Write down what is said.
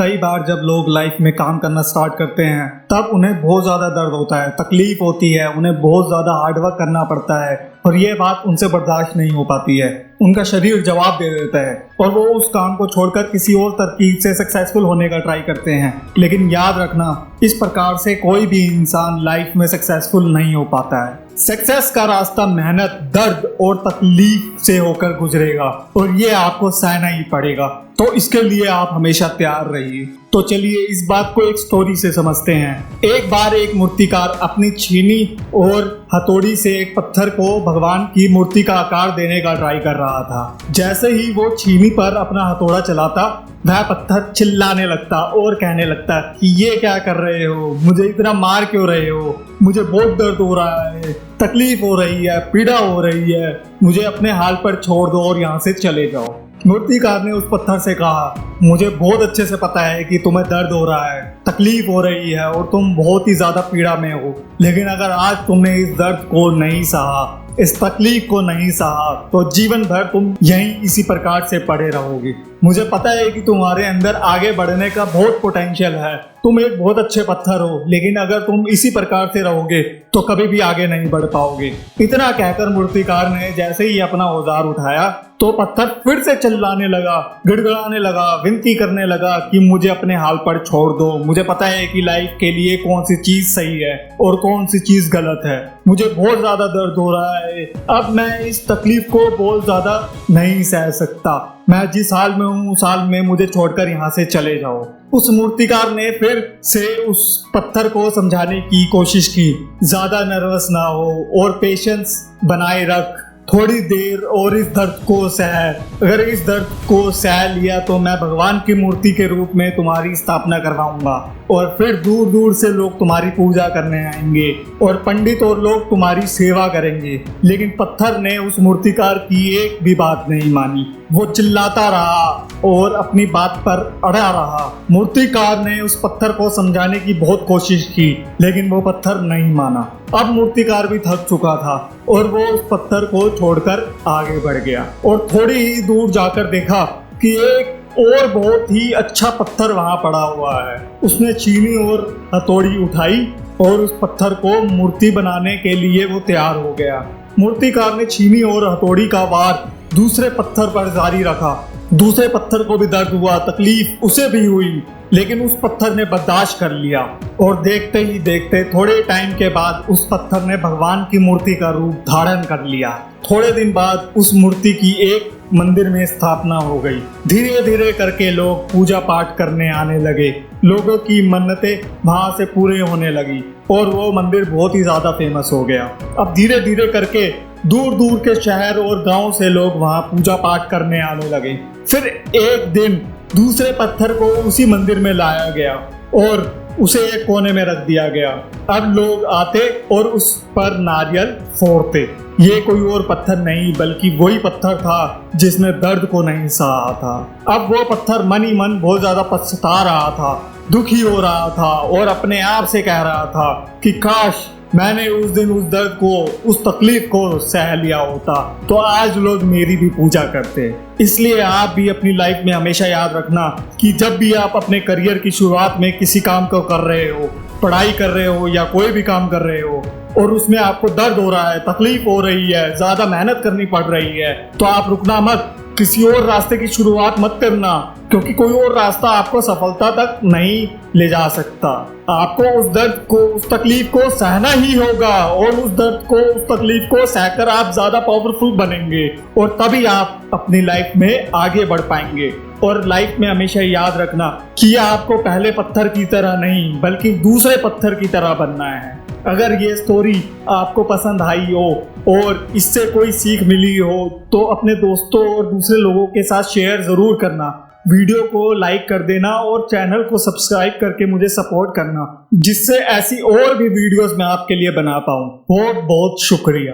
कई बार जब लोग लाइफ में काम करना स्टार्ट करते हैं तब उन्हें बहुत ज़्यादा दर्द होता है, तकलीफ होती है, उन्हें बहुत ज़्यादा हार्डवर्क करना पड़ता है और ये बात उनसे बर्दाश्त नहीं हो पाती है। उनका शरीर जवाब दे देता है और वो उस काम को छोड़कर किसी और तरकीब से सक्सेसफुल होने का ट्राई करते हैं। लेकिन याद रखना, इस प्रकार से कोई भी इंसान लाइफ में सक्सेसफुल नहीं हो पाता है। सक्सेस का रास्ता मेहनत, दर्द और तकलीफ से होकर गुजरेगा और ये आपको सहना ही पड़ेगा। तो इसके लिए आप हमेशा तैयार रहिए। तो चलिए इस बात को एक स्टोरी से समझते हैं। एक बार एक मूर्तिकार अपनी छीनी और हथौड़ी से एक पत्थर को भगवान की मूर्ति का आकार देने का ट्राई कर रहा था। जैसे ही वो छीनी पर अपना हथौड़ा चलाता, वह पत्थर चिल्लाने लगता और कहने लगता कि ये क्या कर रहे हो, मुझे इतना मार क्यों रहे हो, मुझे बहुत दर्द हो रहा है, तकलीफ हो रही है, पीड़ा हो रही है, मुझे अपने हाल पर छोड़ दो और यहाँ से चले जाओ। मूर्तिकार ने उस पत्थर से कहा, मुझे बहुत अच्छे से पता है कि तुम्हें दर्द हो रहा है, तकलीफ हो रही है और तुम बहुत ही ज्यादा पीड़ा में हो, लेकिन अगर आज तुमने इस दर्द को नहीं सहा, इस तकलीफ को नहीं सहा, तो जीवन भर तुम यहीं इसी प्रकार से पड़े रहोगे। मुझे पता है कि तुम्हारे अंदर आगे बढ़ने का बहुत पोटेंशियल है, तुम एक बहुत अच्छे पत्थर हो, लेकिन अगर तुम इसी प्रकार से रहोगे तो कभी भी आगे नहीं बढ़ पाओगे। इतना कहकर मूर्तिकार ने जैसे ही अपना औजार उठाया तो पत्थर फिर से चिल्लाने लगा, गिड़गिड़ाने लगा, विनती करने लगा कि मुझे अपने हाल पर छोड़ दो, मुझे पता है कि लाइफ के लिए कौन सी चीज सही है और कौन सी चीज गलत है, मुझे बहुत ज्यादा दर्द हो रहा है, अब मैं इस तकलीफ को बहुत ज्यादा नहीं सह सकता, मैं जिस हाल में हूँ उस हाल में मुझे छोड़कर यहाँ से चले जाओ। उस मूर्तिकार ने फिर से उस पत्थर को समझाने की कोशिश की, ज्यादा नर्वस ना हो और पेशेंस बनाए रख, थोड़ी देर और इस दर्द को सह, अगर इस दर्द को सह लिया तो मैं भगवान की मूर्ति के रूप में तुम्हारी स्थापना करवाऊंगा और फिर दूर दूर से लोग तुम्हारी पूजा करने आएंगे और पंडित और लोग तुम्हारी सेवा करेंगे। लेकिन पत्थर ने उस मूर्तिकार की एक भी बात नहीं मानी, वो चिल्लाता रहा और अपनी बात पर अड़ा रहा। मूर्तिकार ने उस पत्थर को समझाने की बहुत कोशिश की, लेकिन वो पत्थर नहीं माना। अब मूर्तिकार भी थक चुका था और वो उस पत्थर को छोड़कर आगे बढ़ गया और थोड़ी ही दूर जाकर देखा कि एक और बहुत ही अच्छा पत्थर वहां पड़ा हुआ है। उसने छीनी और हथौड़ी उठाई और उस पत्थर को मूर्ति बनाने के लिए वो तैयार हो गया। मूर्तिकार ने छीनी और हथौड़ी का वार दूसरे पत्थर पर जारी रखा। दूसरे पत्थर को भी दर्द हुआ, तकलीफ उसे भी हुई, लेकिन उस पत्थर ने बर्दाश्त कर लिया और देखते ही देखते थोड़े टाइम के बाद उस पत्थर ने भगवान की मूर्ति का रूप धारण कर लिया। थोड़े दिन बाद उस मूर्ति की एक मंदिर में स्थापना हो गई। धीरे धीरे करके लोग पूजा पाठ करने आने लगे, लोगों की मन्नतें वहां से पूरे होने लगी और वो मंदिर बहुत ही ज्यादा फेमस हो गया। अब धीरे धीरे करके दूर दूर के शहर और गांव से लोग वहां पूजा पाठ करने आने लगे। फिर एक दिन दूसरे पत्थर को उसी मंदिर में लाया गया और उसे एक कोने में रख दिया गया। अब लोग आते और उस पर नारियल फोड़ते। ये कोई और पत्थर नहीं बल्कि वही पत्थर था जिसने दर्द को नहीं सहा था। अब वो पत्थर मन ही मन बहुत ज्यादा पछता रहा था, दुखी हो रहा था और अपने आप से कह रहा था कि काश मैंने उस दिन उस दर्द को, उस तकलीफ को सह लिया होता तो आज लोग मेरी भी पूजा करते। इसलिए आप भी अपनी लाइफ में हमेशा याद रखना कि जब भी आप अपने करियर की शुरुआत में किसी काम को कर रहे हो, पढ़ाई कर रहे हो या कोई भी काम कर रहे हो और उसमें आपको दर्द हो रहा है, तकलीफ हो रही है, ज्यादा मेहनत करनी पड़ रही है, तो आप रुकना मत, किसी और रास्ते की शुरुआत मत करना, क्योंकि कोई और रास्ता आपको सफलता तक नहीं ले जा सकता। आपको उस दर्द को, उस तकलीफ को सहना ही होगा और उस दर्द को, उस तकलीफ को सहकर आप ज्यादा पावरफुल बनेंगे और तभी आप अपनी लाइफ में आगे बढ़ पाएंगे। और लाइफ में हमेशा याद रखना कि आपको पहले पत्थर की तरह नहीं बल्कि दूसरे पत्थर की तरह बनना है। अगर ये स्टोरी आपको पसंद आई हो और इससे कोई सीख मिली हो तो अपने दोस्तों और दूसरे लोगों के साथ शेयर जरूर करना, वीडियो को लाइक कर देना और चैनल को सब्सक्राइब करके मुझे सपोर्ट करना, जिससे ऐसी और भी वीडियोस मैं आपके लिए बना पाऊँ। बहुत बहुत शुक्रिया।